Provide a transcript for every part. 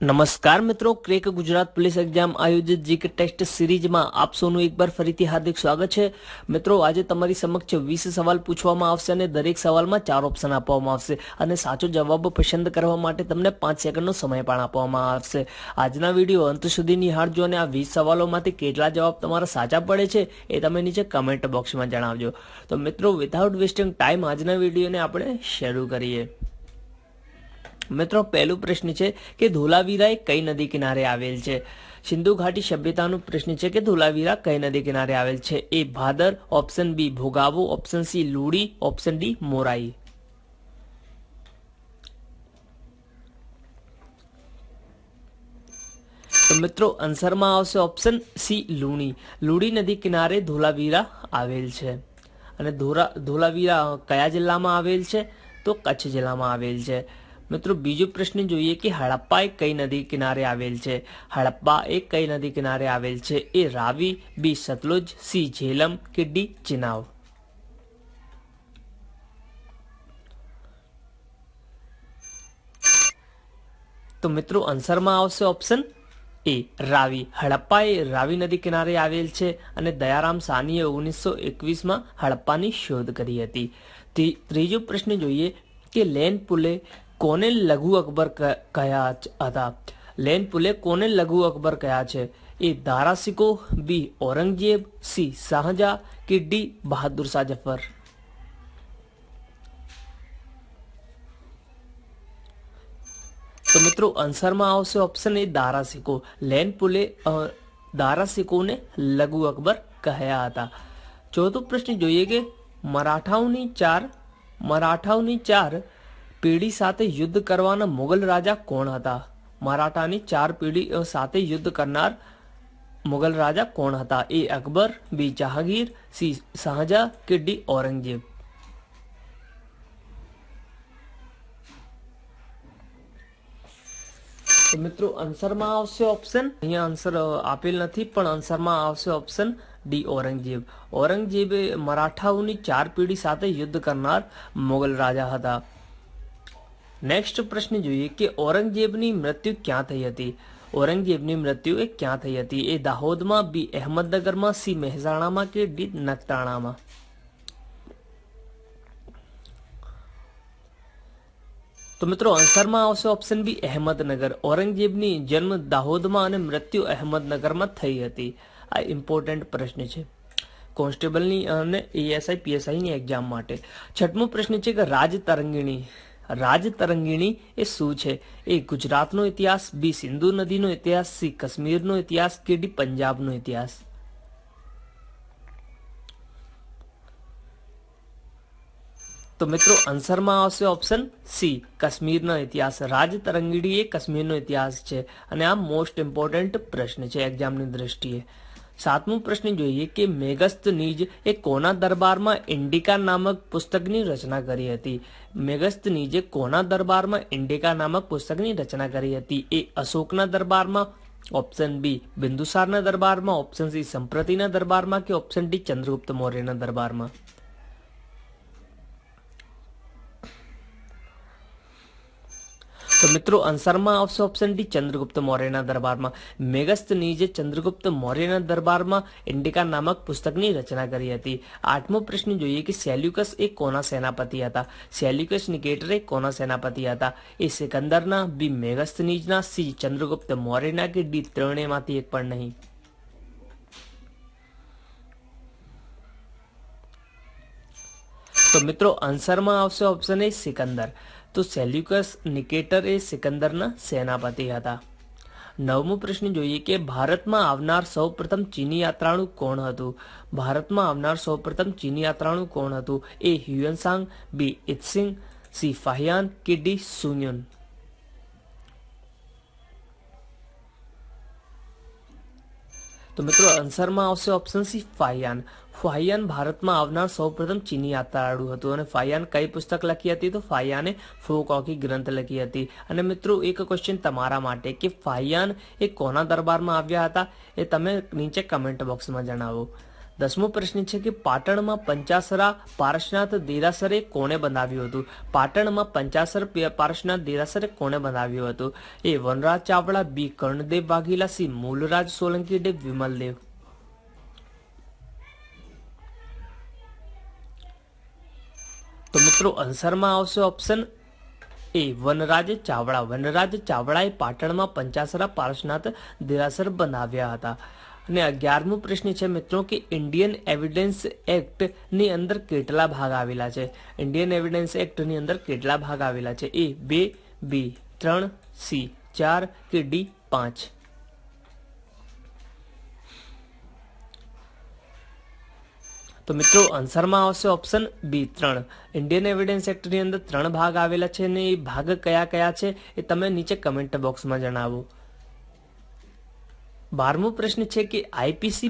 નમસ્કાર મિત્રો, crack Gujarat police exam આયોજિત જીકે ટેસ્ટ સિરીઝમાં આપ સૌનું એક બાર ફરીથી હાર્દિક સ્વાગત છે। મિત્રો, આજે તમારી સમક્ષ 20 સવાલ પૂછવામાં આવશે અને દરેક સવાલમાં 4 ઓપ્શન આપવામાં આવશે અને સાચો જવાબ પસંદ કરવા માટે તમને 5 સેકન્ડનો સમય પણ આપવામાં આવશે। આજના વિડીયો અંત સુધી નિહાળજો અને આ 20 સવાલોમાંથી કેટલા જવાબ તમારા સાચા પડે છે એ તમે નીચે કમેન્ટ બોક્સમાં જણાવજો। તો મિત્રો, વિધાઉટ વેસ્ટિંગ ટાઈમ આજના વિડીયોને આપણે શરૂ કરીએ। મિત્રો, પહેલો પ્રશ્ન છે કે ધોલાવીરા એ કઈ નદી કિનારે આવેલ છે? સિંધુ ઘાટી સભ્યતાનો પ્રશ્ન છે કે ધોલાવીરા કઈ નદી કિનારે આવેલ છે? A Bhadar, option B Bhogavo, option C Ludi, option D Morai. તો મિત્રો, આન્સરમાં આવશે ઓપ્શન સી લુણી। લુડી નદી કિનારે ધોલાવીરા આવેલ છે અને ધોલાવીરા કયા જિલ્લામાં આવેલ છે? તો કચ્છ જિલ્લામાં આવેલ છે। મિત્રો, બીજો પ્રશ્ન જોઈએ કે હડપ્પા એ કઈ નદી કિનારે આવેલ છે? હડપ્પા એ કઈ નદી કિનારે આવેલ છે? એ રાવી, બી સતલુજ, સી ઝેલમ કે ડી ચિનાબ। તો મિત્રો, આન્સરમાં આવશે ઓપ્શન એ રાવી। હડપ્પા એ રાવી નદી કિનારે આવેલ છે અને દયારામ સાનીએ 1921માં હડપ્પાની શોધ કરી હતી। ત્રીજો પ્રશ્ન જોઈએ કે લેન પુલે કોને લઘુ અકબર કહ્યા હતા? લેન પુલે કોને લઘુ અકબર કહ્યા છે? એ દારાસિકો, બી ઔરંગઝેબ, સી શાહજહાં કે ડી બહાદુર શાહ જફર। તો મિત્રો, આન્સરમાં આવશે ઓપ્શન એ દારાસિકો। લેન પુલે દારાસિકોને લઘુ અકબર કહ્યા હતા। ચોથો પ્રશ્ન જોઈએ કે મરાઠાઓની ચાર પેઢી સાથે યુદ્ધ કરવાના મુગલ રાજા કોણ હતા? મરાઠાની 4 પેઢી સાથે યુદ્ધ કરનાર મુગલ રાજા કોણ હતા? એ અકબર, બી જહાંગીર, સી શાહજહાં કે ડી ઔરંગઝેબ। તો મિત્રો, આન્સરમાં આવશે ઓપ્શન, અહીંયા આન્સર આપેલ નથી પણ આન્સરમાં આવશે ઓપ્શન ડી ઔરંગઝેબ। ઔરંગઝેબ મરાઠાઓની 4 પેઢી સાથે યુદ્ધ કરનાર મુગલ રાજા હતા। નેક્સ્ટ પ્રશ્ન જોઈએ કે ઔરંગઝેબની મૃત્યુ ક્યાં થઈ હતી? ઔરંગઝેબની મૃત્યુ એ ક્યાં થઈ હતી? એ દાહોદમાં, બી અહેમદનગરમાં, સી મહેસાણામાં કે ડી નખત્રાણામાં। તો મિત્રો, આન્સરમાં આવશે ઓપ્શન બી અહેમદનગર। ઔરંગઝેબની જન્મ દાહોદમાં અને મૃત્યુ અહેમદનગરમાં થઈ હતી। આ ઇમ્પોર્ટન્ટ પ્રશ્ન છે કોન્સ્ટેબલની અને એએસઆઈ પીએસઆઈની એક્ઝામ માટે। છઠ્ઠમો પ્રશ્ન છે કે રાજતરંગીણી એ શું છે? એ ગુજરાતનો ઇતિહાસ, બી સિંધુ નદીનો ઇતિહાસ, સી કાશ્મીરનો ઇતિહાસ કે ડી પંજાબનો ઇતિહાસ। તો મિત્રો, આન્સરમાં આવશે ઓપ્શન સી કાશ્મીરનો ઇતિહાસ। રાજતરંગીણી એ કાશ્મીરનો ઇતિહાસ છે અને આ મોસ્ટ ઇમ્પોર્ટન્ટ પ્રશ્ન છે એક્ઝામની દ્રષ્ટિએ। સાતમો પ્રશ્ન જોઈએ કે મેગસ્તનીજ એ કોના દરબારમાં ઇન્ડિકા નામક પુસ્તકની રચના કરી હતી? મેગસ્તનીજે કોના દરબારમાં ઇન્ડિકા નામક પુસ્તકની રચના કરી હતી? એ અશોકના દરબારમાં, ઓપ્શન બી બિંદુસારના દરબારમાં, ઓપ્શન સી સંપ્રતિના દરબારમાં કે ઓપ્શન ડી ચંદ્રગુપ્ત મૌર્યના દરબારમાં। તો મિત્રો, આન્સરમાં આવશે ઓપ્શન ડી ચંદ્રગુપ્ત મૌર્યના દરબારમાં। મેગસ્તનીજે ચંદ્રગુપ્ત મૌર્યના દરબારમાં ઇન્ડિકા નામક પુસ્તકની રચના કરી હતી। આઠમો પ્રશ્ન જોઈએ કે સેલ્યુકસ એ કોના સેનાપતિ હતા? સેલ્યુકસ નિકેટર એ કોના સેનાપતિ હતા? એ સિકંદરના, બી મેગસ્તનીજના, સી ચંદ્રગુપ્ત મૌર્યના કે ડી ત્રણેયમાંથી એક પણ નહીં। તો મિત્રો, આન્સરમાં આવશે ઓપ્શન એ સિકંદર। તો સેલ્યુકસ નિકેટર એ સિકંદરના સેનાપતિ હતા। નવમો પ્રશ્ન જોઈએ કે ભારતમાં આવનાર સૌપ્રથમ ચીની યાત્રાળુ કોણ હતું? ભારતમાં આવનાર સૌપ્રથમ ચીની યાત્રાળુ કોણ હતું? એ હ્યુએનસાંગ, બી ઇત્સિંગ, સી ફાહિયાન કે ડી સુન્યુન। તો મિત્રો, આન્સરમાં આવશે ઓપ્શન સી ફાહિયાન। ફાહિયાન ભારતમાં આવનાર સૌપ્રથમ ચીની યાત્રાળુ હતું અને ફાહિયાન કઈ પુસ્તક લખી હતી? તો ફાહિયાને ફોકોકી ગ્રંથ લખી હતી। અને મિત્રો, એક ક્વેશ્ચન તમારા માટે કે ફાહિયાન એ કોના દરબારમાં આવ્યા હતા? એ તમે નીચે કમેન્ટ બોક્સમાં જણાવો। 10મો પ્રશ્ન છે કે પાટણમાં પંચાસરા પારસનાથ દેરાસરે કોણે બનાવ્યું હતું? પાટણમાં પંચાસર પારસનાથ દેરાસરે કોણે બનાવ્યું હતું? એ વનરાજ ચાવડા, બી કર્ણદેવ વાઘેલા, સી મૂલરાજ સોલંકી, ડી વિમલદેવ. તો મિત્રો આન્સરમાં આવશે ઓપ્શન એ વનરાજ ચાવડા. વનરાજ ચાવડાએ પાટણમાં પંચાસરા પારસનાથ દેરાસર બનાવ્યા હતા. અને 11મો પ્રશ્ન છે મિત્રો કે ઇન્ડિયન એવિડન્સ એક્ટ ની અંદર કેટલા ભાગ આવેલા છે? ઇન્ડિયન એવિડન્સ એક્ટ ની અંદર કેટલા ભાગ આવેલા છે? એ 2, બી 3, સી 4 કે ડી 5. તો મિત્રો આન્સરમાં આવશે ઓપ્શન બી 3. ઇન્ડિયન એવિડન્સ એક્ટની અંદર 3 ભાગ આવેલા છે અને એ ભાગ કયા કયા છે એ તમે નીચે કમેન્ટ બોક્સમાં જણાવો. 12મો પ્રશ્ન છે કે આઈપીસી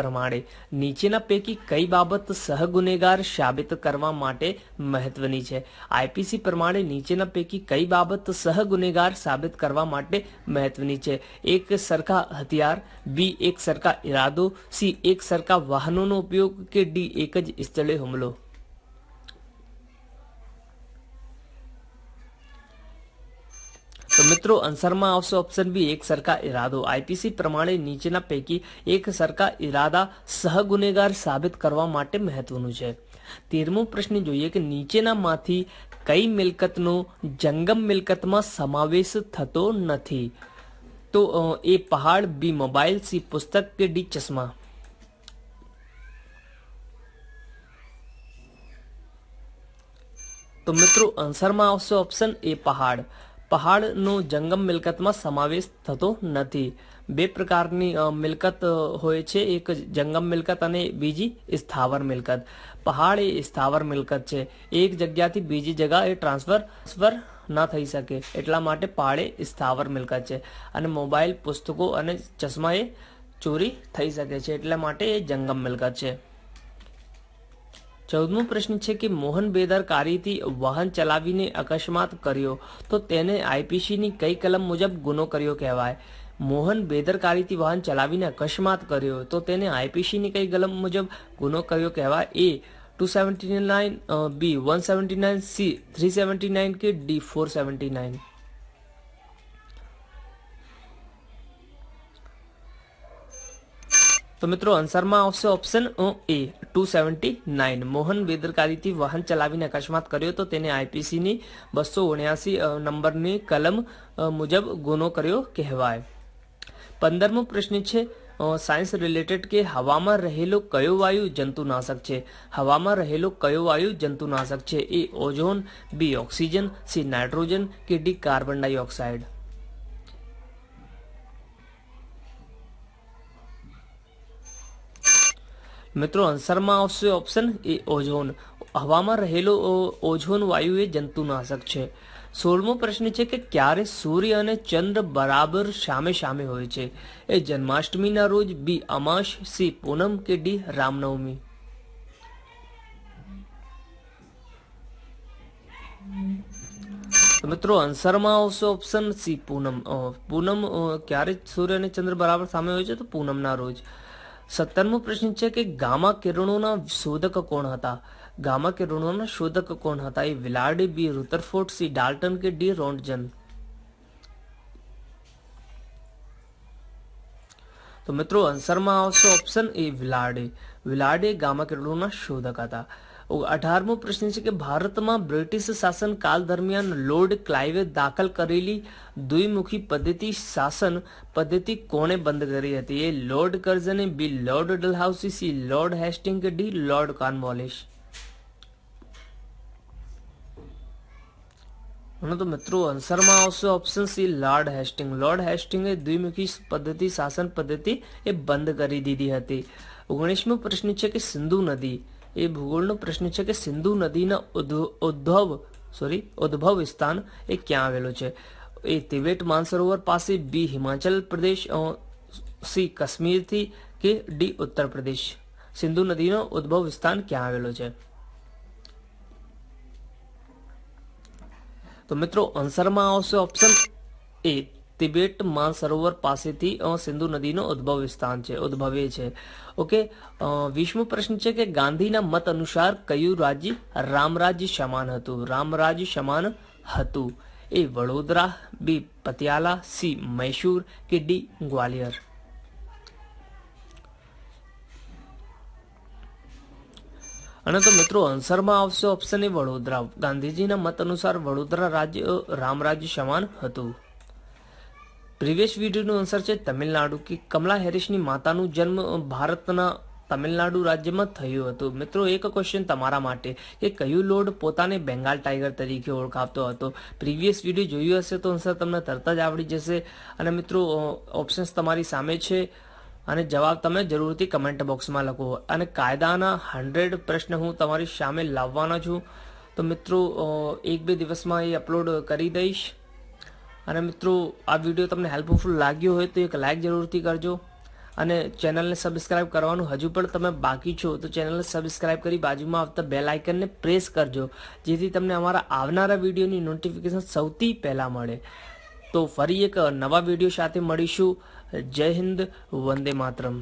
પ્રમાણે નીચેના પૈકી કઈ બાબત સહગુનેગાર સાબિત કરવા માટે મહત્વની છે? આઈપીસી પ્રમાણે નીચેના પૈકી કઈ બાબત સહગુનેગાર સાબિત કરવા માટે મહત્વની છે? એક સરખા હથિયાર, બી એક સરખા ઇરાદો, સી એક સરખા વાહનોનો ઉપયોગ કે ડી એક જ સ્થળે હુમલો. તો મિત્રો આન્સરમાં આવશે ઓપ્શન બી એક સરખા ઇરાદો. આઈપીસી પ્રમાણે નીચેના પૈકી એક સરખા ઇરાદા સહગુનેગાર સાબિત કરવા માટે મહત્વનું છે. 13મો પ્રશ્ન જોઈએ કે નીચેનામાંથી કઈ મિલકતનો જંગમ મિલકતમાં સમાવેશ થતો નથી? તો એ પહાડ, બી મોબાઈલ, સી પુસ્તક કે ડી ચશ્મા. તો મિત્રો આન્સરમાં આવશે ઓપ્શન એ પહાડ. પહાડનો જંગમ મિલકતમાં સમાવેશ થતો નથી. 2 પ્રકારની મિલકત હોય છે, એક જંગમ મિલકત અને બીજી સ્થાવર મિલકત. પહાડ એ સ્થાવર મિલકત છે. એક જગ્યાથી બીજી જગ્યાએ ટ્રાન્સફર ના થઈ શકે એટલા માટે પહાડ એ સ્થાવર મિલકત છે. અને મોબાઈલ, પુસ્તકો અને ચશ્મા એ ચોરી થઈ શકે છે એટલા માટે એ જંગમ મિલકત છે. 14મો પ્રશ્ન છે કે મોહન બેદરકારીથી વાહન ચલાવીને અકસ્માત કર્યો તો તેને આઈપીસીની કઈ કલમ મુજબ ગુનો કર્યો કહેવાય? મોહન બેદરકારીથી વાહન ચલાવીને અકસ્માત કર્યો તો તેને આઈપીસીની કઈ કલમ મુજબ ગુનો કર્યો કહેવાય? એ 279, બી 179, સી 379 કે ડી 479. તો મિત્રો આન્સરમાં આવશે ઓપ્શન એ 279. મોહન બેદરકારીથી વાહન ચલાવીને અકસ્માત કર્યો તો તેને આઈપીસીની 279 નંબરની કલમ મુજબ ગુનો કર્યો કહેવાય. 15મો પ્રશ્ન છે સાયન્સ રિલેટેડ કે હવામાં રહેલો કયો વાયુ જંતુનાશક છે? હવામાં રહેલો કયો વાયુ જંતુનાશક છે? એ ઓઝોન, બી ઓક્સિજન, સી નાઇટ્રોજન કે ડી કાર્બન ડાયોક્સાઇડ. મિત્રો આન્સરમાં આવશે ઓપ્શન એ ઓઝોન. હવામાં રહેલો ઓઝોન વાયુ એ જંતુનાશક છે. 16મો પ્રશ્ન છે કે ક્યારે સૂર્ય અને ચંદ્ર બરાબર સામે સામે હોય છે? એ જન્માષ્ટમીના રોજ, બી અમાસ, સી પૂનમ કે ડી રામનવમી. તો મિત્રો આન્સરમાં આવશે ઓપ્શન સી પૂનમ. પૂનમ ક્યારે સૂર્ય અને ચંદ્ર બરાબર સામે હોય છે? તો પૂનમના રોજ. 17મો પ્રશ્ન છે કે ગામા કિરણોના શોધક કોણ હતા? ગામા કિરણોના શોધક કોણ હતા? એ વિલાર્ડ, બી રુથરફોર્ડ, સી ડાલ્ટન કે ડી રોન્ટજન. તો મિત્રો આન્સરમાં આવશે ઓપ્શન એ વિલાર્ડે. વિલાર્ડે ગામા કિરણોના શોધક હતા. 18મો પ્રશ્ન છે કે ભારતમાં બ્રિટિશ શાસન કાળ દરમિયાન લોર્ડ ક્લાઇવે દાખલ કરેલી દ્વિમુખી પદ્ધતિ શાસન પદ્ધતિ કોણે બંધ કરી હતી? એ લોર્ડ કર્ઝને, B lord Dalhousie, C lord Hasting કે ડી લોર્ડ કોર્નવોલિસ. તો મિત્રો આન્સરમાં આવશે option C lord Hasting. Lord હેસ્ટિંગે દ્વિમુખી પદ્ધતિ શાસન પદ્ધતિ એ બંધ કરી દીધી હતી. 19મો પ્રશ્ન છે કે સિંધુ નદી એ ભૂગોળનો પ્રશ્ન છે કે સિંધુ નદીના ઉદ્ભવ સ્થાન એ ક્યાં આવેલો છે? એ તિબેટ માનસરોવર પાસે, બી હિમાચલ પ્રદેશ, સી કાશ્મીરથી કે ડી ઉત્તર પ્રદેશ. સિંધુ નદીનો ઉદ્ભવ સ્થાન ક્યાં આવેલો છે? તો મિત્રો આન્સરમાં આવશે ઓપ્શન એ તિબેટ માનસરોવર પાસેથી સિંધુ નદીનો ઉદ્ભવે છે. ઓકે, 20મો પ્રશ્ન છે કે ગાંધીના મત અનુસાર કયું રાજ્ય રામરાજ્ય સમાન હતું? એ વડોદરા, બી પતિયાલા, સી મૈસૂર કે ડી ગ્વાલિયર? અને તો મિત્રો આન્સરમાં આવશે ઓપ્શન એ વડોદરા. ગાંધીજીના મત અનુસાર વડોદરા રાજ્ય રામરાજ્ય સમાન હતું. પ્રીવિયસ વિડીયોનો આન્સર છે તમિલનાડુ, કે કમલા હેરિસની માતાનું જન્મ ભારતના તમિલનાડુ રાજ્યમાં થયું હતું. મિત્રો એક ક્વેશ્ચન તમારા માટે કે કયું લોર્ડ પોતાને બેંગાલ ટાઈગર તરીકે ઓળખાવતો હતો? પ્રીવિયસ વિડીયો જોયું હશે તો આન્સર તમને તરત જ આવડી જશે. અને મિત્રો ઓપ્શન્સ તમારી સામે છે અને જવાબ તમે જરૂરથી કમેન્ટ બોક્સમાં લખો. અને કાયદાના 100 પ્રશ્ન હું તમારી સામે લાવવાનો છું. તો મિત્રો 1-2 દિવસમાં એ અપલોડ કરી દઈશ. અને મિત્રો આ વિડીયો તમને હેલ્પફુલ લાગ્યો હોય તો એક લાઇક જરૂરથી કરજો. અને ચેનલને સબસ્ક્રાઇબ કરવાનું હજુ પણ તમે બાકી છો તો ચેનલને સબસ્ક્રાઇબ કરી બાજુમાં આવતા બેલ આઇકનને પ્રેસ કરજો, જેથી તમને અમારા આવનારા વિડીયોની નોટિફિકેશન સૌથી પહેલાં મળે. તો ફરી એક નવા વિડીયો સાથે મળીશું. જય હિન્દ, વંદે માતરમ.